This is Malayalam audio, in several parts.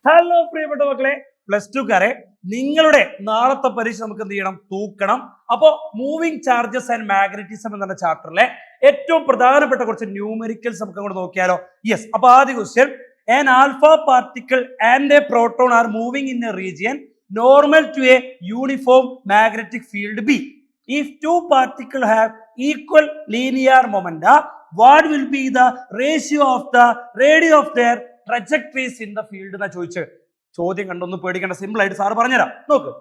ഹലോ പ്രിയപ്പെട്ട മക്കളെ, +2കാരെ, നിങ്ങളുടെ നാളത്തെ പരീക്ഷ നമുക്ക് എന്ത് ചെയ്യണം? തൂക്കണം. അപ്പോ മൂവിങ് ചാർജസ് ആൻഡ് മാഗ്നറ്റിസം എന്ന ചാപ്റ്ററിലെ ഏറ്റവും പ്രധാനപ്പെട്ട കുറച്ച് ന്യൂമെറിക്കൽസ് നമുക്ക് അങ്ങോട്ട് നോക്കിയാലോ? യെസ്. അപ്പൊ ആദ്യ question, an alpha particle and a proton are moving in a region normal to a uniform magnetic field B. If two particles have equal linear momenta, what will be the ratio of the radius of their trajectories in the field എന്നാ ചോദിച്ചത്. ചോദ്യം കണ്ടൊന്നും പേടിക്കേണ്ട, സിമ്പിൾ ആയിട്ട് സാറ് പറഞ്ഞുതരാം. നോക്ക്,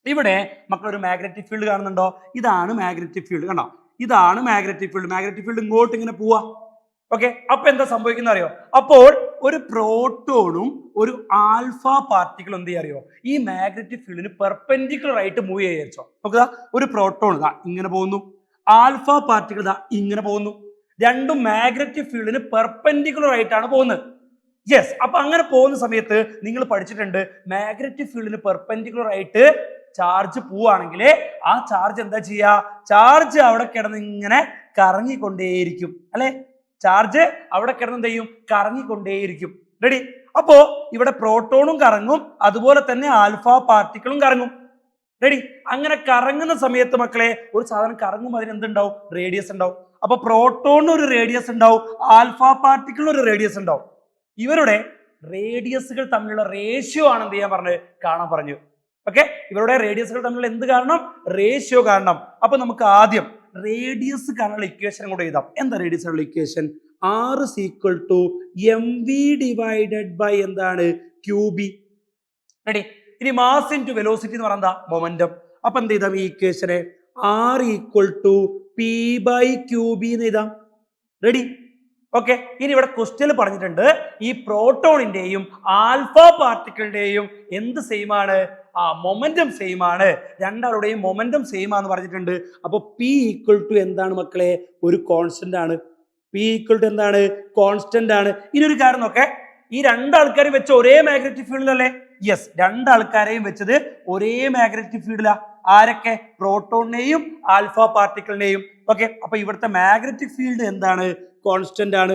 ഇവിടെ മക്കൾ ഒരു മാഗ്നറ്റിക് ഫീൽഡ് കാണുന്നുണ്ടോ? ഇതാണ് മാഗ്നറ്റിക് ഫീൽഡ്, കണ്ടോ? ഇതാണ് മാഗ്നറ്റിക് ഫീൽഡ്. മാഗ്നറ്റിക് ഫീൽഡ് ഇങ്ങോട്ട് ഇങ്ങനെ പോവാ. ഓക്കെ, അപ്പൊ എന്താ സംഭവിക്കുന്ന അറിയോ? അപ്പോൾ ഒരു പ്രോട്ടോണും ഒരു ആൽഫ പാർട്ടിക്കിളും എന്ത് അറിയോ? ഈ മാഗ്നറ്റിക് ഫീൽഡിന് പെർപെൻഡിക്കുലർ ആയിട്ട് മൂവ് ചെയ്യാച്ചോ. നോക്കുക, ഒരു പ്രോട്ടോൺ ഇതാ ഇങ്ങനെ പോകുന്നു, ആൽഫ പാർട്ടിക്കിൾ ഇതാ ഇങ്ങനെ പോകുന്നു. രണ്ടും മാഗ്നറ്റിക് ഫീൽഡിന് പെർപെൻഡിക്കുലർ ആയിട്ടാണ് പോകുന്നത്. യെസ്. അപ്പൊ അങ്ങനെ പോകുന്ന സമയത്ത് നിങ്ങൾ പഠിച്ചിട്ടുണ്ട്, മാഗ്നറ്റിക് ഫീൽഡിന് പെർപെൻഡിക്കുലർ ആയിട്ട് ചാർജ് പോവുകയാണെങ്കിൽ ആ ചാർജ് എന്താ ചെയ്യുക? ചാർജ് അവിടെ കിടന്ന് ഇങ്ങനെ കറങ്ങിക്കൊണ്ടേയിരിക്കും, അല്ലെ? ചാർജ് അവിടെ കിടന്ന് എന്ത് ചെയ്യും? കറങ്ങിക്കൊണ്ടേയിരിക്കും. റെഡി? അപ്പോ ഇവിടെ പ്രോട്ടോണും കറങ്ങും, അതുപോലെ തന്നെ ആൽഫ പാർട്ടിക്കിളും കറങ്ങും. റെഡി? അങ്ങനെ കറങ്ങുന്ന സമയത്ത് മക്കളെ, ഒരു സാധനം കറങ്ങുമ്പോൾ അതിന് എന്തുണ്ടാവും? റേഡിയസ് ഉണ്ടാവും. അപ്പൊ പ്രോട്ടോണിന് ഒരു റേഡിയസ് ഉണ്ടാവും, ആൽഫ പാർട്ടിക്കിളിന് ഒരു റേഡിയസ് ഉണ്ടാവും. ഇവരുടെ റേഡിയസുകൾ തമ്മിലുള്ള റേഷ്യോ ആണ് എന്ത് ചെയ്യാൻ പറഞ്ഞത്? കാണാൻ പറഞ്ഞു. ഓക്കെ, ഇവരുടെ റേഡിയസുകൾ തമ്മിലുള്ള എന്ത് കാണണം? റേഷ്യോ കാണണം. അപ്പൊ നമുക്ക് ആദ്യം റേഡിയസ് കാണാനുള്ള ഇക്വേഷൻ കൂടെ എഴുതാം. എന്താ റേഡിയസ് ആണുള്ള equation? R is equal to mv divided by എന്താണ്? qb. റെഡി? ഇനി മാസ് ഇൻറ്റു വെലോസിറ്റി എന്ന് പറയുന്നത് മൊമെന്റം. അപ്പൊ എന്ത് ചെയ്താം? ഈ ഇക്വേഷനെ R equal to p by qb എന്ന് എഴുതാം. റെഡി? ഓക്കെ, ഇനി ഇവിടെ ക്വസ്റ്റ്യൻ പറഞ്ഞിട്ടുണ്ട്, ഈ പ്രോട്ടോണിന്റെയും ആൽഫ പാർട്ടിക്കിളിന്റെയും എന്ത് സെയിം ആണ്? മൊമെന്റം സെയിം ആണ്. രണ്ടാളുടെയും മൊമെന്റം സെയിം ആണെന്ന് പറഞ്ഞിട്ടുണ്ട്. അപ്പൊ പി ഈക്വൽ ടു എന്താണ് മക്കളെ? ഒരു കോൺസ്റ്റന്റ് ആണ്. പി ഈക്വൽ ടു എന്താണ്? കോൺസ്റ്റന്റ് ആണ്. ഇനി ഒരു കാര്യം നോക്കെ, ഈ രണ്ടാൾക്കാരെയും വെച്ച ഒരേ മാഗ്നറ്റിക് ഫീൽഡിലല്ലേ? യെസ്, രണ്ടാൾക്കാരെയും വെച്ചത് ഒരേ മാഗ്നറ്റിക് ഫീൽഡിലാ. ആരൊക്കെ? പ്രോട്ടോണിനെയും ആൽഫ പാർട്ടിക്കിളിനെയും. ഓക്കെ, അപ്പൊ ഇവിടുത്തെ മാഗ്നറ്റിക് ഫീൽഡ് എന്താണ്? കോൺസ്റ്റന്റ് ആണ്.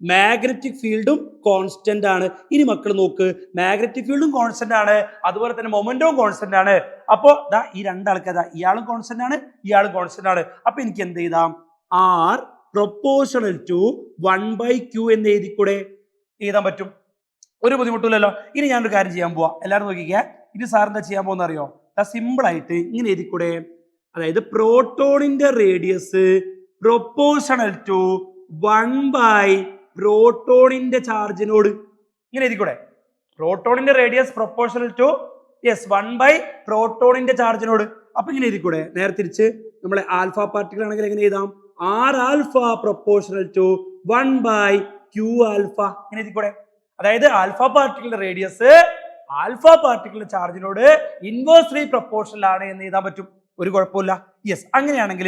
മാഗ്നറ്റിക് ഫീൽഡും കോൺസ്റ്റന്റ് ആണ്. ഇനി മക്കൾ നോക്ക്, മാഗ്നറ്റിക് ഫീൽഡും കോൺസ്റ്റന്റ് ആണ്, അതുപോലെ തന്നെ മൊമെന്റവും കോൺസ്റ്റന്റ് ആണ്. അപ്പോ ദാ ഈ രണ്ടാൾക്കാർ, ഇയാളും കോൺസ്റ്റന്റ് ആണ്, ഇയാളും കോൺസ്റ്റന്റ് ആണ്. അപ്പൊ എനിക്ക് എന്ത് ചെയ്താം? R പ്രൊപ്പോർഷണൽ ടു 1/q എന്ന് എഴുതിക്കൂടെ? എഴുതാൻ പറ്റും, ഒരു ബുദ്ധിമുട്ടില്ലല്ലോ. ഇനി ഞാനൊരു കാര്യം ചെയ്യാൻ പോവാ, എല്ലാവരും നോക്കിക്കേ. ഇനി സാർ എന്താ ചെയ്യാൻ പോകുന്ന അറിയോ? സിമ്പിൾ ആയിട്ട് ഇങ്ങനെ എഴുതിക്കൂടെ? അതായത് പ്രോട്ടോണിന്റെ റേഡിയസ് പ്രൊപ്പോർഷണൽ ടു 1/, പ്രോട്ടോണിന്റെ ചാർജിനോട്. ഇങ്ങനെ എഴുതിക്കൂടെ? പ്രോട്ടോണിന്റെ റേഡിയസ് പ്രൊപ്പോർഷണൽ ടു 1/, പ്രോട്ടോണിന്റെ ചാർജിനോട്. അപ്പൊ ഇങ്ങനെ എഴുതിക്കൂടെ? നേരെ തിരിച്ച് നമ്മളെ ആൽഫ പാർട്ടിക്കിൾ ആണെങ്കിൽ എങ്ങനെ എഴുതാം? R alpha proportional to 1/q alpha. ഇങ്ങനെ എഴുതിക്കൂടെ? അതായത് ആൽഫ പാർട്ടിക്കിളിന്റെ റേഡിയസ് ആൽഫ പാർട്ടിക്കിളിന്റെ ചാർജിനോട് ഇൻവേഴ്സ്ലി പ്രൊപ്പോർഷണൽ ആണ് എന്ന് എഴുതാൻ പറ്റും, ഒരു കുഴപ്പമില്ല. യെസ്. അങ്ങനെയാണെങ്കിൽ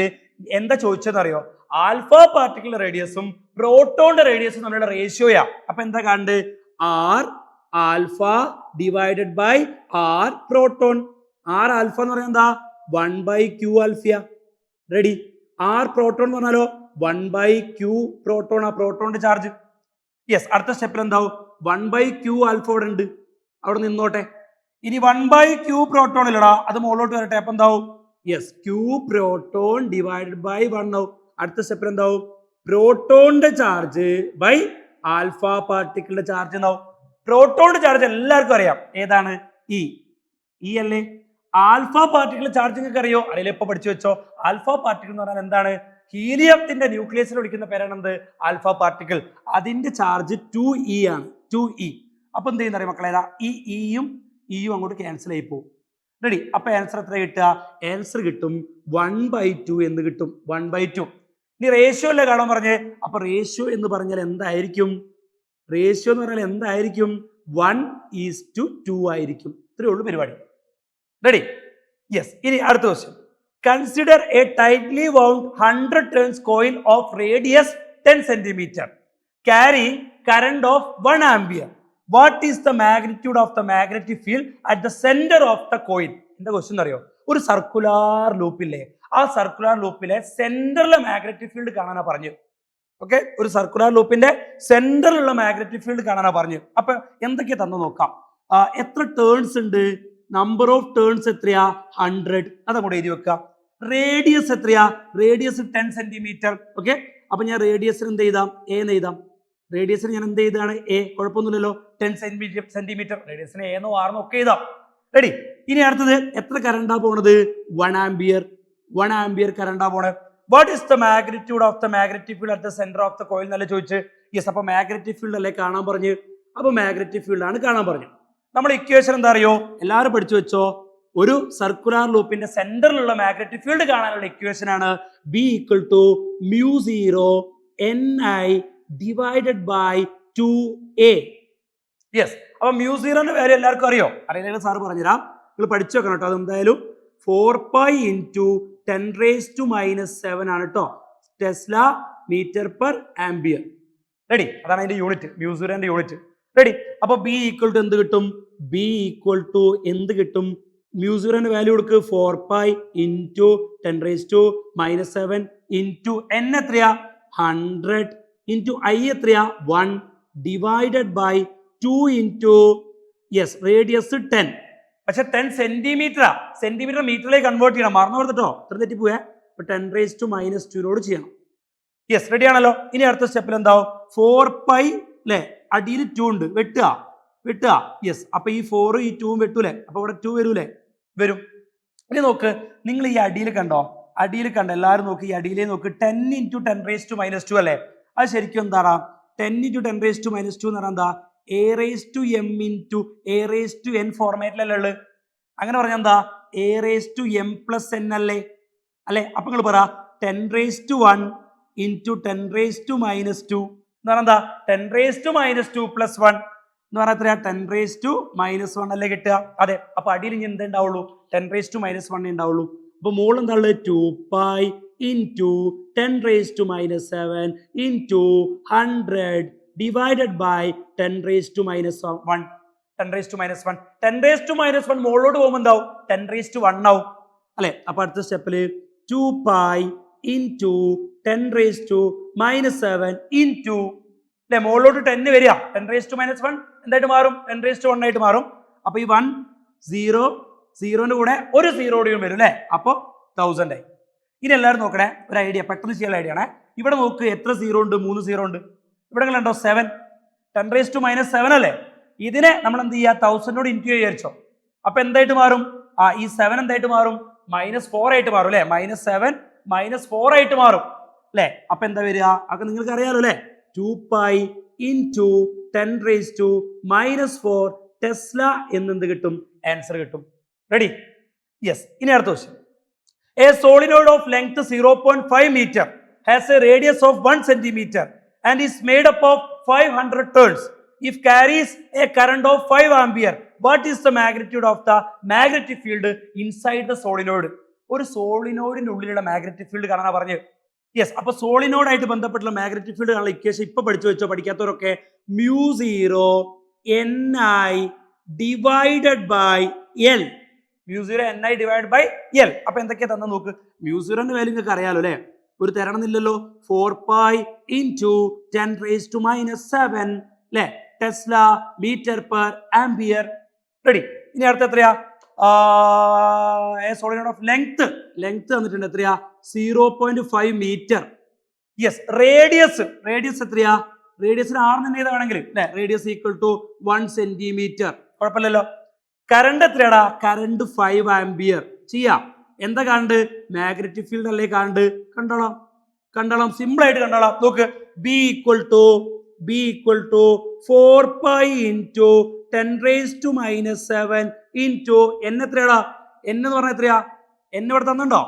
എന്താ ചോദിച്ചതെന്ന് അറിയോ? ആൽഫ പാർട്ടിക്കിളിന്റെ റേഡിയസും പ്രോട്ടോണിന്റെ റേഡിയസും തമ്മിലുള്ള റേഷ്യോയാ. അപ്പൊ എന്താ കണ്ട്? R alpha divided by R proton. R alpha എന്ന് പറയുന്നത് എന്താ? 1/q Alfiya. Ready? R proton എന്ന് പറഞ്ഞാലോ 1/q പ്രോട്ടോൺ, ആ പ്രോട്ടോണിന്റെ ചാർജ്. യെസ്. അടുത്ത സ്റ്റെപ്പിൽ എന്താവും? 1/q ആൽഫ ഇവിടെ ഉണ്ട്, അവിടെ നിന്നോട്ടെ. ഇനി 1/q പ്രോട്ടോൺ ഇല്ലടാ, അത് മുകളിലോട്ട് വരട്ടെ. അപ്പൊ എന്താവും? Yes, q proton divided by 1 ആവും. അടുത്ത സ്റ്റെപ്പിൽ എന്താവും? പ്രോട്ടോണിന്റെ ചാർജ് ബൈ ആൽഫ പാർട്ടിക്കിളിന്റെ ചാർജ് എന്നാവും. പ്രോട്ടോണിന്റെ ചാർജ് എല്ലാവർക്കും അറിയാം, ഏതാണ്? ഇ അല്ലേ? ആൽഫ പാർട്ടിക്കിളിന്റെ ചാർജ് നിങ്ങൾക്ക് അറിയോ? അറിയില്ല, ഇപ്പൊ പഠിച്ചു വെച്ചോ. ആൽഫ പാർട്ടിക്കിൾ എന്ന് പറഞ്ഞാൽ എന്താണ്? ഹീലിയത്തിന്റെ ന്യൂക്ലിയസിൽ വിളിക്കുന്ന പേരാണ് എന്ത്? Alpha particle. അതിന്റെ ചാർജ് 2e ആണ്, 2e. അപ്പൊ എന്ത് ചെയ്യുന്ന അറിയാം മക്കളെ? ഈ ഇയും ഇയും അങ്ങോട്ട് ക്യാൻസൽ ആയി പോകും. റെഡി? അപ്പൊ ആൻസർ എത്ര കിട്ടുക? ആൻസർ കിട്ടും 1/2 എന്ന് കിട്ടും. 1/2. ഇനി റേഷ്യോ അല്ലേ കാണാൻ പറഞ്ഞേ? അപ്പൊ റേഷ്യോ എന്ന് പറഞ്ഞാൽ എന്തായിരിക്കും? റേഷ്യോ എന്ന് പറഞ്ഞാൽ എന്തായിരിക്കും? 1:2 ആയിരിക്കും. ഇത്രയേ ഉള്ളൂ പരിപാടി. റെഡി? യെസ്. ഇനി അടുത്ത question, consider A tightly wound 100 turns coil of radius 10 centimeter carrying current of 1 ampere. What is the magnitude of the magnetic field at the center of the coil? എന്താ ക്വസ്റ്റ്യൻ അറിയോ? ഒരു സർക്കുലാർ ലൂപ്പില്ലേ, ആ സർക്കുലാർ ലൂപ്പിലെ സെന്ററിലെ മാഗ്നറ്റിക് ഫീൽഡ് കാണാനാ പറഞ്ഞു. ഓക്കെ, ഒരു സർക്കുലർ ലൂപ്പിന്റെ സെന്ററിലുള്ള മാഗ്നറ്റിക് ഫീൽഡ് കാണാനാ പറഞ്ഞു. അപ്പൊ എന്തൊക്കെയാ തന്നു നോക്കാം. എത്ര ടേൺസ് ഉണ്ട്? നമ്പർ ഓഫ് ടേൺസ് എത്രയാ? 100. അതങ്ങോട്ട് എഴുതി വെക്കുക. റേഡിയസ് എത്രയാ? Radius 10 centimetre. ഓക്കെ, അപ്പൊ ഞാൻ റേഡിയസിന് എന്ത് എഴുതാം? എ എന്ന് എഴുതാം. റേഡിയസിന് ഞാൻ എന്ത് ചെയ്താണ്? എ. കുഴപ്പമൊന്നുമില്ലല്ലോ. 10 സെന്റിമീറ്റർ. റേഡിയസിന് എന്നോ ആർന്നോ ഒക്കെ എഴുതാം. റെഡി. ഇനി അടുത്തത് എത്ര കറണ്ടാ പോണത്? 1 ആംപിയർ. 1 ആംപിയർ കറണ്ടാ പോണത്. What is the magnitude of the magnetic field at the centre of the coil എന്നല്ലേ ചോദിച്ച്. യെസ്, അപ്പൊ മാഗ്നറ്റിക് ഫീൽഡ് അല്ലേ കാണാൻ പറഞ്ഞു. അപ്പൊ മാഗ്നറ്റിക് ഫീൽഡ് ആണ് കാണാൻ പറഞ്ഞു. നമ്മൾ ഇക്വേഷൻ എന്താ അറിയോ? എല്ലാവരും പഠിച്ചു വെച്ചോ. ഒരു സർക്കുലർ ലൂപ്പിന്റെ സെന്ററിലുള്ള മാഗ്നറ്റിക് ഫീൽഡ് കാണാനുള്ള ഇക്വേഷൻ ആണ് B equal to μ0 Ni divided by 2a. Yes, അപ്പൊ μ0ന്റെ വാല്യൂ എല്ലാവർക്കും അറിയോ? അറിയില്ലെങ്കിൽ സാർ പറഞ്ഞുതരാം. നിങ്ങൾ പഠിച്ചു വെക്കണം കേട്ടോ. അതെന്തായാലും 4π × 10⁻⁻⁷ ആണ് കേട്ടോ. Tesla metre per ampere. Ready, അതാണ് അതിന്റെ യൂണിറ്റ്, μ0ന്റെ യൂണിറ്റ്. റെഡി. അപ്പൊ B ഈക്വൽ ടു എന്ത് കിട്ടും? B ഈക്വൽ ടു എന്ത് കിട്ടും? μ0ന്റെ വാല്യൂ കൊടുക്ക്. 4π × 10⁻⁻⁷ ഇൻറ്റു n എത്രയാ? 100 ഇൻറ്റു I എത്രയാ? 1 divided by 2 into yes radius 10. പക്ഷെ 10 സെന്റിമീറ്റർ. സെന്റിമീറ്റർ മീറ്ററിലേക്ക് കൺവേർട്ട് ചെയ്യണം. മറന്നു കൊടുത്തിട്ടോ, ഇത്ര തെറ്റിപ്പോയേ. 10⁻⁻² ചെയ്യണം. യെസ്, റെഡി ആണല്ലോ. ഇനി അടുത്ത സ്റ്റെപ്പിൽ എന്താവും? 4π അല്ലെ, അടിയിൽ 2 ഉണ്ട്, വെട്ടുക. യെസ്, അപ്പൊ ഈ 4 ഈ 2 വെട്ടൂലേ? അപ്പൊ ഇവിടെ 2 വരൂലേ? വരും. ഇനി നോക്ക്, നിങ്ങൾ ഈ അടിയിൽ കണ്ടോ? അടിയിൽ കണ്ടോ? എല്ലാവരും നോക്ക്, ഈ അടിയിലേ നോക്ക്. 10 × 10⁻² അല്ലേ? അത് ശരിക്കും എന്താടാ? 10 × 10⁻² എന്ന് പറഞ്ഞാൽ എന്താ? a⁻m × a⁻n ഫോർമാറ്റിലല്ലേ ഉള്ളത്. അങ്ങനെ പറഞ്ഞാൽ എന്താ? a⁻m+n അല്ലേ? അപ്പൊ നിങ്ങൾ പറ 10⁻1 × 10⁻² എന്ന് പറഞ്ഞാൽ എന്താ? 10⁻² + 1 എന്ന് പറഞ്ഞാൽ എത്രയാ? 10⁻1 അല്ലേ കിട്ടുക? അതെ. അപ്പൊ അടിയിൽ ഇനി എന്തേ ഉണ്ടാവുള്ളൂ? 10⁻1 ഉണ്ടാവുള്ളൂ. അപ്പൊ മുകളിൽ എന്താ ഉള്ളത്? 2π × 10⁻⁷ ഇൻറ്റു 100 ഡിവൈഡഡ് ബൈ 10⁻1. 10⁻1 10⁻1 മുകളിലോട്ട് പോകുമ്പോൾ എന്താവും? 10⁻1 ആവും അല്ലെ? അപ്പൊ അടുത്ത സ്റ്റെപ്പില് 2π × 10⁻⁻7 ഇൻറ്റു അല്ലെ, മുകളിലോട്ട് 10 വരിക. 10⁻1 എന്തായിട്ട് മാറും? 10⁻1 ആയിട്ട് മാറും. അപ്പൊ ഈ 1 0 0ന്റെ കൂടെ ഒരു 0 കൂടിയും വരും അല്ലെ? അപ്പൊ 1000 ആയി. ഇനി എല്ലാവരും നോക്കണേ, ഒരു ഐഡിയ, പെട്ടെന്ന് ചെയ്യാൻ ഐഡിയ ആണ്. ഇവിടെ നോക്ക്, എത്ര 0 ഉണ്ട്? 3 0 ഉണ്ട്. ഇവിടെ കണ്ടോ? 7. 10⁻⁻7 അല്ലേ? ഇതിനെ നമ്മൾ എന്ത് ചെയ്യുക? 1000 ഇൻറ്റു വിചാരിച്ചോ. അപ്പൊ എന്തായിട്ട് മാറും? ഈ 7 എന്തായിട്ട് മാറും? -4 ആയിട്ട് മാറും അല്ലെ? -7 -4 ആയിട്ട് മാറും അല്ലെ? അപ്പൊ എന്താ വരിക? അതൊക്കെ നിങ്ങൾക്ക് അറിയാലോ അല്ലെ? 2π × 10⁻⁻4 ടെസ്ല എന്നെന്ത് കിട്ടും? ആൻസർ കിട്ടും. റെഡി? യെസ്. ഇനി അടുത്ത question. A solenoid of length 0.5 meter has a radius of 1 centimeter and is made up of 500 turns. If carries a current of 5 ampere, what is the magnitude of the magnetic field inside the solenoid? ഒരു സോളിനോയിഡിന്റെ ഉള്ളിലുള്ള മാഗ്നറ്റിക് ഫീൽഡ് കാണാനാ പറഞ്ഞത്. യെസ്, അപ്പൊ സോളിനോഡ് ആയിട്ട് ബന്ധപ്പെട്ടുള്ള മാഗ്നറ്റിക് ഫീൽഡ് കാണാൻ ഇക്വേഷൻ ഇപ്പൊ പഠിച്ചു വെച്ചോ, പഠിക്കാത്തവരൊക്കെ. μ0 Ni divided by L. μ0 Ni divide by L. അപ്പൊ എന്തൊക്കെയാ തന്നെ നോക്ക്. μ0ന്റെ വാല്യൂ നിങ്ങൾക്ക് അറിയാലോ അല്ലെ? ഒരു തരണമെന്നില്ലല്ലോ. 4π × 10⁻⁷ അല്ലെ? Tesla metre per ampere. Ready? ഇനി അടുത്ത എത്രയാ? സോളിനോഡ് ഓഫ് ലെങ്ത് തന്നിട്ടുണ്ട്. എത്രയാ? 0.5 മീറ്റർ. യെസ്. റേഡിയസ് എത്രയാ? റേഡിയസിന് ആർന്ന് ചെയ്താൽ വേണമെങ്കിൽ അല്ലെ? Radius equal to 1 centimetre. കുഴപ്പമില്ലല്ലോ. കറണ്ട് എത്രയാടാ? Current 5 ampere. ചെയ്യാം. എന്താ കറണ്ട്? മാഗ്നറ്റിക് ഫീൽഡ് അല്ലേ കറണ്ട്? കണ്ടോളാം, സിമ്പിൾ ആയിട്ട് കണ്ടോളാം. നോക്ക്, B equal to 4π × 10⁻⁻7 into n എത്രയാടാ? n എന്ന് പറഞ്ഞാൽ എത്രയാ? n ഇവിടെ തന്നിട്ടുണ്ടോ?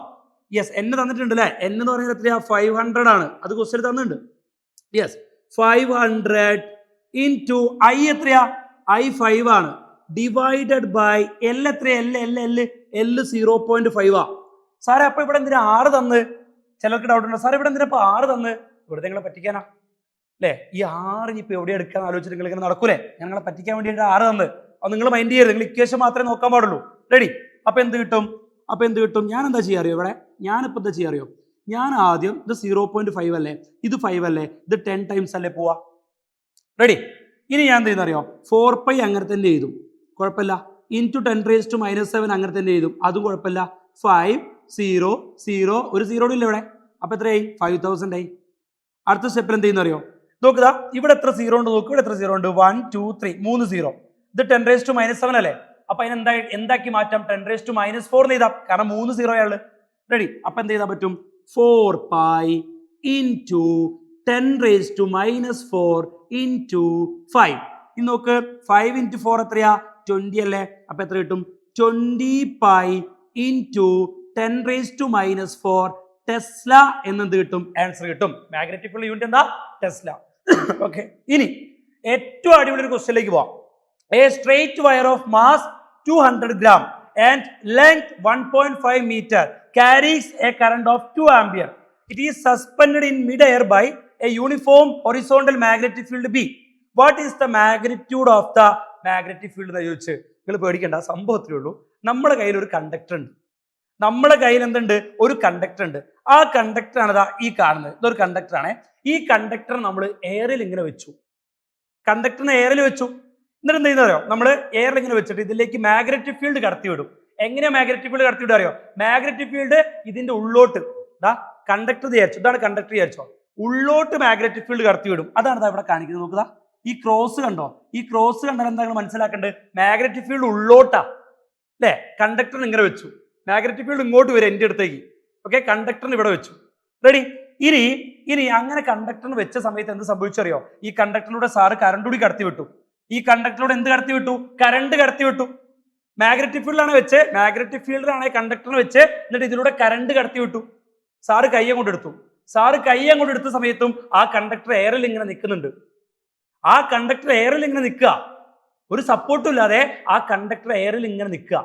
യെസ്, n തന്നിട്ടുണ്ട് അല്ലെ? n എന്ന് പറഞ്ഞാൽ എത്രയാ? 500 ആണ്. അത് ക്വസ്റ്റ്യൻ തന്നിട്ടുണ്ട്. യെസ്, 500 ഇൻറ്റു I എത്രയാ? I 5 ആണ്. ഡിവൈഡഡ് ബൈ L എത്രയാ? L 0.5 ആ. സാറേ അപ്പൊ ഇവിടെ എന്തിനാ 6 തന്ന്? ചിലർക്ക് ഡൗട്ട് ഉണ്ടോ? സാർ ഇവിടെ എന്തിനാ 6 തന്ന്? വെറുതെ നിങ്ങളെ പറ്റിക്കാനാ അല്ലെ? ഈ 6 ഇപ്പൊ എവിടെ എടുക്കാന്ന് ആലോചിച്ചിട്ട് നിങ്ങൾ ഇങ്ങനെ നടക്കൂലേ? ഞങ്ങളെ പറ്റിക്കാൻ വേണ്ടിയിട്ട് 6 തന്ന്. അത് നിങ്ങൾ മൈൻഡ് ചെയ്യരുത്. നിങ്ങൾ ഇക്വേഷൻ മാത്രമേ നോക്കാൻ പാടുള്ളൂ. റെഡി? അപ്പൊ എന്ത് കിട്ടും? ഞാൻ എന്താ ചെയ്യാറിയോ? ഞാനിപ്പോ എന്താ ചെയ്യാറിയോ? ഞാൻ ആദ്യം ഇത് 0.5 അല്ലേ, ഇത് 5 അല്ലേ, ഇത് 10 ടൈംസ് അല്ലേ പോവാ. റെഡി? ഇനി ഞാൻ എന്ത് ചെയ്യുന്നറിയോ? 4π അങ്ങനെ തന്നെ എഴുതും. കുഴപ്പമില്ല. ഇൻറ്റു 10⁻⁻⁷ അങ്ങനെ തന്നെ എഴുതും, അതും കുഴപ്പമില്ല. 5 0 0 ഒരു 0 ഇല്ല ഇവിടെ. അപ്പൊ എത്രയായി? 5000 ആയി. അടുത്ത സ്റ്റെപ്പിൽ എന്ത് ചെയ്യുന്ന അറിയോ? നോക്കുക, ഇവിടെ എത്ര 0 ഉണ്ട് നോക്കുക. ഇവിടെ എത്ര 0 ഉണ്ട്? 1 2 3 3 0. ഇത് 10⁻⁻7 അല്ലേ? അപ്പൊ അതിന് എന്താക്കി മാറ്റാം? 10⁻⁻4 എന്ന് എഴുതാം, കാരണം 3 0 ആള്. റെഡി? അപ്പൊ എന്ത് ചെയ്താൽ പറ്റും? 4π ഇൻറ്റു 10⁻⁻4 ഇൻറ്റു 5. ഇനി നോക്ക്, 5 ഇൻറ്റു 4 എത്രയാ? 20 അല്ലേ? അപ്പൊ എത്ര കിട്ടും? 20π ഇൻറ്റു 10⁻⁻4 ടെസ്ല എന്നെന്ത് കിട്ടും? ആൻസർ കിട്ടും. മാഗ്നറ്റിക് ഫീൽഡ് യൂണിറ്റ് എന്താ? ടെസ്ല. ഓക്കെ, ഇനി ഏറ്റവും അടിപൊളി ഒരു ക്വസ്റ്റ്യനിലേക്ക് പോവാം. A straight wire of mass 200 gram and length 1.5 meter carries a current of 2 ampere. It is suspended in mid-air by a uniform horizontal magnetic field B. What is the magnitude of the magnetic field എന്ന് ചോദിച്ച് നിങ്ങൾ പേടിക്കേണ്ട, സംഭവത്തിലേ ഉള്ളൂ. നമ്മുടെ കയ്യിൽ ഒരു കണ്ടക്ടർ ഉണ്ട്. നമ്മുടെ കയ്യിൽ എന്തുണ്ട്? ഒരു കണ്ടക്ടർ ഉണ്ട്. ആ കണ്ടക്ടർ ആണ് ഈ കാണുന്നത്. ഇതൊരു കണ്ടക്ടർ ആണ്. ഈ കണ്ടക്ടർ നമ്മൾ എയറിൽ ഇങ്ങനെ വെച്ചു. കണ്ടക്ടറിനെ എയറിൽ വെച്ചു. എന്നിട്ട് എന്ത് ചെയ്യുന്ന അറിയോ? നമ്മൾ എയറിൽ ഇങ്ങനെ വെച്ചിട്ട് ഇതിലേക്ക് മാഗ്നറ്റിക് ഫീൽഡ് കടത്തി വിടും. എങ്ങനെയാ മാഗ്നറ്റിക് ഫീൽഡ് കടത്തി വിടുക അറിയോ? മാഗ്നറ്റിക് ഫീൽഡ് ഇതിന്റെ ഉള്ളോട്ട്, കണ്ടക്ടർ വിചാരിച്ചു, ഇതാണ് കണ്ടക്ടർ വിചാരിച്ചോ, ഉള്ളോട്ട് മാഗ്നറ്റിക് ഫീൽഡ് കടത്തി വിടും. അതാണ് ഇവിടെ കാണിക്കുന്നത്. നോക്കുക, ഈ ക്രോസ് കണ്ടോ? ഈ ക്രോസ് കണ്ടാൽ എന്താ മനസ്സിലാക്കേണ്ടത്? മാഗ്നറ്റിക് ഫീൽഡ് ഉള്ളോട്ടാ അല്ലേ? കണ്ടക്ടറിന് ഇങ്ങനെ വെച്ചു, മാഗ്നറ്റിക് ഫീൽഡ് ഇങ്ങോട്ട് വരും എൻ്റെ അടുത്തേക്ക്. ഓക്കെ, കണ്ടക്ടറിന് ഇവിടെ വെച്ചു. റെഡി? ഇനി അങ്ങനെ കണ്ടക്ടറിന് വെച്ച സമയത്ത് എന്ത് സംഭവിച്ചറിയോ? ഈ കണ്ടക്ടറിലൂടെ സാറ് കറണ്ട് കൂടി കടത്തി വിട്ടു. ഈ കണ്ടക്ടറിലൂടെ എന്ത് കടത്തി വിട്ടു? കറണ്ട് കടത്തി വിട്ടു. മാഗ്നറ്റിക് ഫീൽഡിലാണ് വെച്ച്, മാഗ്നറ്റിക് ഫീൽഡിലാണ് കണ്ടക്ടറിന് വെച്ച്, എന്നിട്ട് ഇതിലൂടെ കറണ്ട് കടത്തി വിട്ടു. സാറ് കൈ അങ്ങോട്ട് എടുത്തു. സാറ് കൈ അങ്ങോട്ട് എടുത്ത സമയത്തും ആ കണ്ടക്ടർ എയറിൽ ഇങ്ങനെ നിൽക്കുന്നുണ്ട്. ആ കണ്ടക്ടർ എയറിൽ ഇങ്ങനെ നിൽക്കുക, ഒരു സപ്പോർട്ടും ഇല്ലാതെ ആ കണ്ടക്ടർ എയറിൽ ഇങ്ങനെ നിൽക്കുക.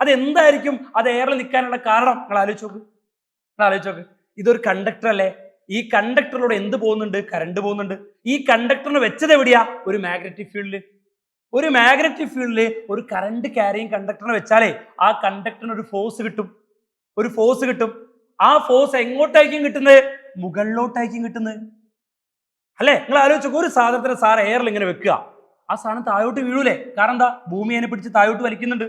അതെന്തായിരിക്കും അത് എയറിൽ നിൽക്കാനുള്ള കാരണം? നിങ്ങൾ ആലോചിച്ചോക്ക്. ഇതൊരു കണ്ടക്ടർ അല്ലേ? ഈ കണ്ടക്ടറിലൂടെ എന്ത് പോകുന്നുണ്ട്? കറണ്ട് പോകുന്നുണ്ട്. ഈ കണ്ടക്ടറിന് വെച്ചത് എവിടെയാ? ഒരു മാഗ്നറ്റിക് ഫീൽഡിൽ. ഒരു മാഗ്നറ്റിക് ഫീൽഡിൽ ഒരു കറണ്ട് ക്യാരിങ് കണ്ടക്ടറിനെ വെച്ചാലേ ആ കണ്ടക്ടറിന് ഒരു ഫോഴ്സ് കിട്ടും. ആ ഫോഴ്സ് എങ്ങോട്ടായിരിക്കും കിട്ടുന്നത്? മുകളിലോട്ടായിരിക്കും കിട്ടുന്നത് അല്ലേ? നിങ്ങൾ ആലോചിച്ചു, ഒരു സാധനത്തിന് സാർ എയറിൽ ഇങ്ങനെ വെക്കുക, ആ സാധനം താഴോട്ട് വീഴൂലേ? കാരണം എന്താ? ഭൂമി അതിനെ പിടിച്ച് താഴോട്ട് വലിക്കുന്നുണ്ട്.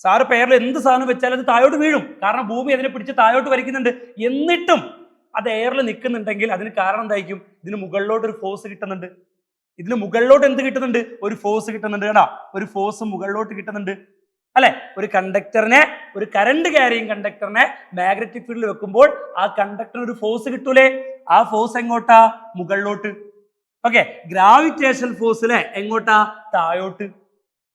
സാറ് എയറിൽ എന്ത് സാധനം വെച്ചാലും അത് താഴോട്ട് വീഴും, കാരണം ഭൂമി അതിനെ പിടിച്ച് താഴോട്ട് വലിക്കുന്നുണ്ട്. എന്നിട്ടും അത് എയറിൽ നിൽക്കുന്നുണ്ടെങ്കിൽ അതിന് കാരണം എന്തായിരിക്കും? ഇതിന് മുകളിലോട്ട് ഒരു ഫോഴ്സ് കിട്ടുന്നുണ്ട്. ഇതിന് മുകളിലോട്ട് എന്ത് കിട്ടുന്നുണ്ട്? ഒരു ഫോഴ്സ് കിട്ടുന്നുണ്ട്. കേട്ടാ, ഒരു ഫോഴ്സ് മുകളിലോട്ട് കിട്ടുന്നുണ്ട് അല്ലെ? ഒരു കണ്ടക്ടറിനെ, ഒരു കറണ്ട് ക്യാരിങ് കണ്ടക്ടറിനെ മാഗ്നറ്റിക് ഫീൽഡിൽ വെക്കുമ്പോൾ ആ കണ്ടക്ടറിന് ഒരു ഫോഴ്സ് കിട്ടൂലേ? ആ ഫോഴ്സ് എങ്ങോട്ടാ? മുകളിലോട്ട്. ഓക്കെ, ഗ്രാവിറ്റേഷണൽ ഫോഴ്സിലെ എങ്ങോട്ടാ? താഴോട്ട്.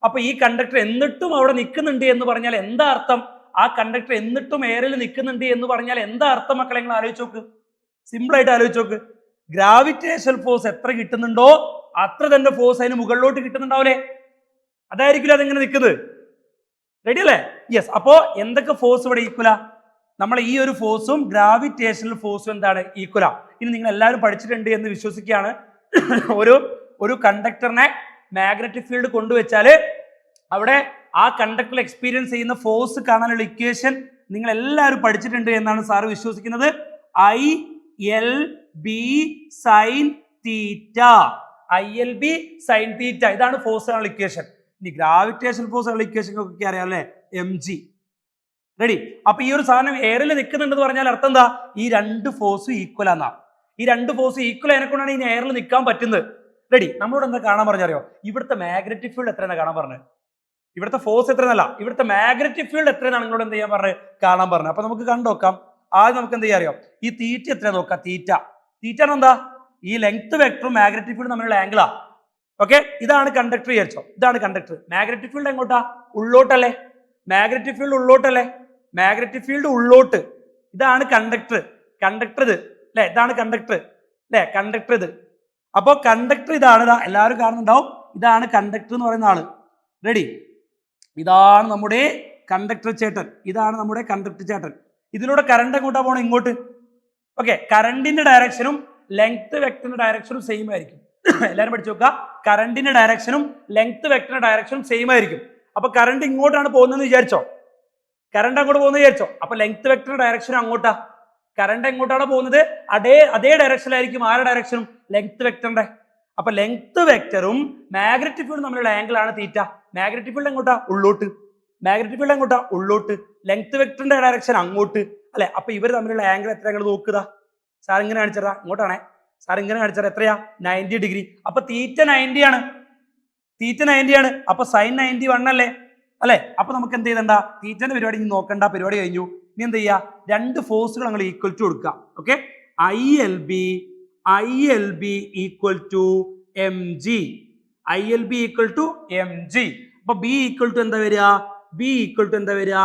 അപ്പൊ ഈ കണ്ടക്ടർ എന്നിട്ടും അവിടെ നിൽക്കുന്നുണ്ട് എന്ന് പറഞ്ഞാൽ എന്താ അർത്ഥം? ആ കണ്ടക്ടർ എന്നിട്ടും എയറിൽ നിൽക്കുന്നുണ്ട് എന്ന് പറഞ്ഞാൽ എന്താ അർത്ഥം മക്കളെ? നിങ്ങൾ ആലോചിച്ച് നോക്ക്, സിമ്പിൾ ആയിട്ട് ആലോചിച്ച് നോക്ക്. ഗ്രാവിറ്റേഷണൽ ഫോഴ്സ് എത്ര കിട്ടുന്നുണ്ടോ അത്ര തന്നെ ഫോഴ്സ് അതിന് മുകളിലോട്ട് കിട്ടുന്നുണ്ടാവില്ലേ? അതായിരിക്കില്ല അതിങ്ങനെ നിൽക്കുന്നത്. റെഡി അല്ലേ? യെസ്. അപ്പോ എന്തൊക്കെ ഫോഴ്സ് ഇവിടെ ഈക്വലാ? നമ്മൾ ഈ ഒരു ഫോഴ്സും ഗ്രാവിറ്റേഷണൽ ഫോഴ്സും എന്താണ്? ഈക്വലാ. ഇനി നിങ്ങൾ എല്ലാവരും പഠിച്ചിട്ടുണ്ട് എന്ന് വിശ്വസിക്കുകയാണ്. ഒരു കണ്ടക്ടറിനെ മാഗ്നറ്റിക് ഫീൽഡ് കൊണ്ടുവച്ചാല് അവിടെ ആ കണ്ടക്ടറിൽ എക്സ്പീരിയൻസ് ചെയ്യുന്ന ഫോഴ്സ് കാണാനുള്ള ഇക്വേഷൻ നിങ്ങൾ എല്ലാവരും പഠിച്ചിട്ടുണ്ട് എന്നാണ് സാറ് വിശ്വസിക്കുന്നത്. ILB sin θ. ILB sin θ, ഇതാണ് ഫോഴ്സ് കാണാനുള്ള ഇക്വേഷൻ. ഇനി ഗ്രാവിറ്റേഷണൽ ഫോഴ്സ് കാണാനുള്ള ഇക്വേഷൻ ഒക്കെ അറിയാം അല്ലേ? mg. റെഡി? അപ്പൊ ഈ ഒരു സാധനം എയറിൽ നിൽക്കുന്നുണ്ടെന്ന് പറഞ്ഞാൽ അർത്ഥം എന്താ? ഈ രണ്ട് ഫോഴ്സും ഈക്വൽ ആണെന്നാ. ഈ രണ്ട് ഫോഴ്സ് ഈക്വൽ ആയതിനെക്കൊണ്ടാണ് ഈ എയറിൽ നിൽക്കാൻ പറ്റുന്നത്. റെഡി? നമ്മളോട് എന്താ കാണാൻ പറഞ്ഞറിയോ? ഇവിടുത്തെ മാഗ്നറ്റിക് ഫീൽഡ് എത്രയെന്നാ കാണാൻ പറഞ്ഞത്. ഇവിടുത്തെ ഫോഴ്സ് എത്രയെന്നല്ല, ഇവിടുത്തെ മാഗ്നറ്റിക് ഫീൽഡ് എത്രയെന്നാണ് നിങ്ങളോട് എന്ത് ചെയ്യാൻ പറഞ്ഞത്? കാണാൻ പറഞ്ഞത്. അപ്പൊ നമുക്ക് കണ്ടോക്കാം. ആദ്യം നമുക്ക് എന്ത് ചെയ്യാൻ അറിയാം? ഈ തീറ്റ എത്രയാ നോക്കാം. തീറ്റ എന്താ? ഈ ലെങ്ത് വെക്ടറും മാഗ്നറ്റിക് ഫീൽഡ് തമ്മിലുള്ള ആംഗിളാ. ഓക്കെ, ഇതാണ് കണ്ടക്ടർ വിചാരിച്ചോ. ഇതാണ് കണ്ടക്ടർ. മാഗ്നറ്റിക് ഫീൽഡ് എങ്ങോട്ടാ? ഉള്ളോട്ടല്ലേ? മാഗ്നറ്റിക് ഫീൽഡ് ഉള്ളോട്ടല്ലേ? മാഗ്നറ്റിക് ഫീൽഡ് ഉള്ളോട്ട്. ഇതാണ് കണ്ടക്ടർ. ഇത് അല്ലെ? ഇതാണ് കണ്ടക്ടർ അല്ലെ? കണ്ടക്ടർ ഇത്. അപ്പോ കണ്ടക്ടർ ഇതാണ്. എല്ലാവരും കാണുന്നുണ്ടാവും. ഇതാണ് കണ്ടക്ടർ എന്ന് പറയുന്ന ആള്. റെഡി? ഇതാണ് നമ്മുടെ കണ്ടക്ടർ ചേട്ടൻ. ഇതിലൂടെ കറണ്ട് എങ്ങോട്ടാ പോകണം? ഇങ്ങോട്ട്. ഓക്കെ, കറണ്ടിന്റെ ഡയറക്ഷനും ലെങ്ത് വെക്ടറിന്റെ ഡയറക്ഷനും സെയിം ആയിരിക്കും. എല്ലാവരും പഠിച്ചു നോക്കുക. കറണ്ടിന്റെ ഡയറക്ഷനും ലെങ്ത് വെക്ടറിന്റെ ഡയറക്ഷനും സെയിം ആയിരിക്കും. അപ്പൊ കറണ്ട് ഇങ്ങോട്ടാണ് പോകുന്നതെന്ന് വിചാരിച്ചോ. അപ്പൊ ലെങ്ത് വെക്ടറിന്റെ ഡയറക്ഷനും അങ്ങോട്ടാ. കറണ്ട് എങ്ങോട്ടാണ് പോകുന്നത്? അതേ ഡയറക്ഷനിലായിരിക്കും. ആരുടെ ഡയറക്ഷനും? ലെങ്ത് വെക്ടറിന്റെ. അപ്പൊ ലെങ്ത് വെക്ടറും മാഗ്നറ്റിക് ഫീൽഡും തമ്മിലുള്ള ആംഗിൾ ആണ് തീറ്റ. മാഗ്നറ്റിക് ഫീൽഡ് എങ്ങോട്ടാ? ഉള്ളോട്ട്. മാഗ്നറ്റിക് ഫീൽഡ് എങ്ങോട്ടാ? ഉള്ളോട്ട്. ലെങ്ത് വെക്ടറിന്റെ ഡയറക്ഷൻ അങ്ങോട്ട് അല്ലെ? അപ്പൊ ഇവർ തമ്മിലുള്ള ആംഗിൾ എത്ര ഞങ്ങൾ നോക്കുക? സാർ ഇങ്ങനെ കാണിച്ചതാ, ഇങ്ങോട്ടാണേ. സാർ ഇങ്ങനെ കാണിച്ചത് എത്രയാ? 90 ഡിഗ്രി. അപ്പൊ തീറ്റ 90 ആണ്. തീറ്റ 90 ആണ്. അപ്പൊ സൈൻ 91 അല്ലേ? അല്ലെ? അപ്പൊ നമുക്ക് എന്ത് ചെയ്യണ്ട? തീറ്റന്റെ പരിപാടി ഇനി നോക്കണ്ട, പരിപാടി കഴിഞ്ഞു. ഇനി എന്ത് ചെയ്യാ? രണ്ട് ഫോഴ്സുകൾ നമ്മൾ ഈക്വൽ ടു കൊടുക്കുക. Okay, I L B equal to M G. I L B equal to M G. അപ്പൊ ബി ഈക്വൽ ടു എന്താ വരിക? ബി ഈക്വൽ ടു എന്താ വരിക?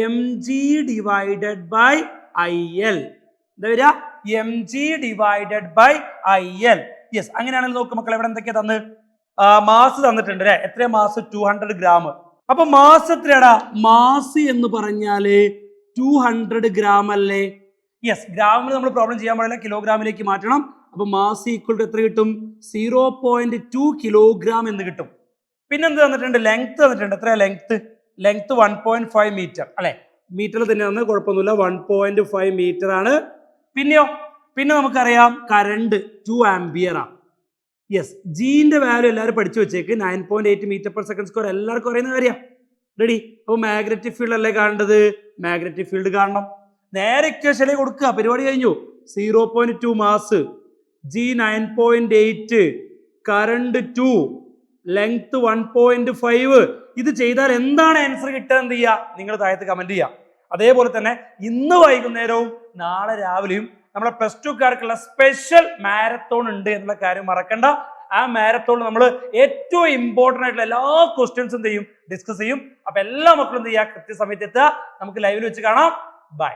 M G divided by I L. എന്താ വരിക? M G divided by I L. Yes, അങ്ങനെയാണെങ്കിൽ നോക്ക് മക്കൾ, ഇവിടെ എന്തൊക്കെയാ തന്ന്? മാസ് തന്നിട്ടുണ്ട് അല്ലെ? എത്രയാ മാസ്? 200 ഗ്രാം. അപ്പൊ മാസ് എത്രയാടാ? മാസ് എന്ന് പറഞ്ഞാല് 200 ഗ്രാം അല്ലേ? യെസ്, ഗ്രാമിൽ നമ്മൾ പ്രോബ്ലം ചെയ്യാൻ പാടില്ല, കിലോഗ്രാമിലേക്ക് മാറ്റണം. അപ്പൊ മാസ് ഈക്വൽ ടു എത്ര കിട്ടും? 0.2 കിലോഗ്രാം എന്ന് കിട്ടും. പിന്നെ എന്ത് തന്നിട്ടുണ്ട്? ലെങ്ത് തന്നിട്ടുണ്ട്. എത്രയാ ലെങ്ത്? ലെങ്ത് 1.5 മീറ്റർ അല്ലെ? മീറ്ററിൽ തന്നെ തന്നത്, കുഴപ്പമൊന്നുമില്ല. 1.5 മീറ്റർ ആണ്. പിന്നെയോ? പിന്നെ നമുക്കറിയാം കറണ്ട് 2 ആംപിയർ ആണ്. യെസ്, ജീന്റെ വാല്യൂ എല്ലാവരും പഠിച്ചു വെച്ചേക്ക്. 9.8 മീറ്റർ പെർ സെക്കൻഡ് സ്ക്വയർ എല്ലാവർക്കും അറിയുന്ന കാര്യം. റെഡി? അപ്പൊ മാഗ്നറ്റിക് ഫീൽഡ് അല്ലേ കാണേണ്ടത്? മാഗ്നറ്റിക് ഫീൽഡ് കാണണം. നേരെ ഇക്വേഷനിലേക്ക് കൊടുക്കുക, പരിപാടി കഴിഞ്ഞു. 0.2 മാസ്, ജി 9.8, കറണ്ട് 2, ലെങ്ത് 1.5. ഇത് ചെയ്താൽ എന്താണ് ആൻസർ കിട്ടുക? എന്ത് ചെയ്യുക? നിങ്ങൾ താഴത്ത് കമന്റ് ചെയ്യുക. അതേപോലെ തന്നെ ഇന്ന് വൈകുന്നേരവും നാളെ രാവിലെയും നമ്മളെ +2കാർക്കുള്ള സ്പെഷ്യൽ മാരത്തോൺ ഉണ്ട് എന്നുള്ള കാര്യം മറക്കണ്ട. ആ മാരത്തോണിൽ നമ്മൾ ഏറ്റവും ഇമ്പോർട്ടൻ്റ് ആയിട്ടുള്ള എല്ലാ ക്വസ്റ്റ്യൻസും എന്ത് ചെയ്യും? ഡിസ്കസ് ചെയ്യും. അപ്പൊ എല്ലാ മക്കളും എന്ത് ചെയ്യുക? കൃത്യസമയത്ത് എത്തുക. നമുക്ക് ലൈവിൽ വെച്ച് കാണാം. ബൈ.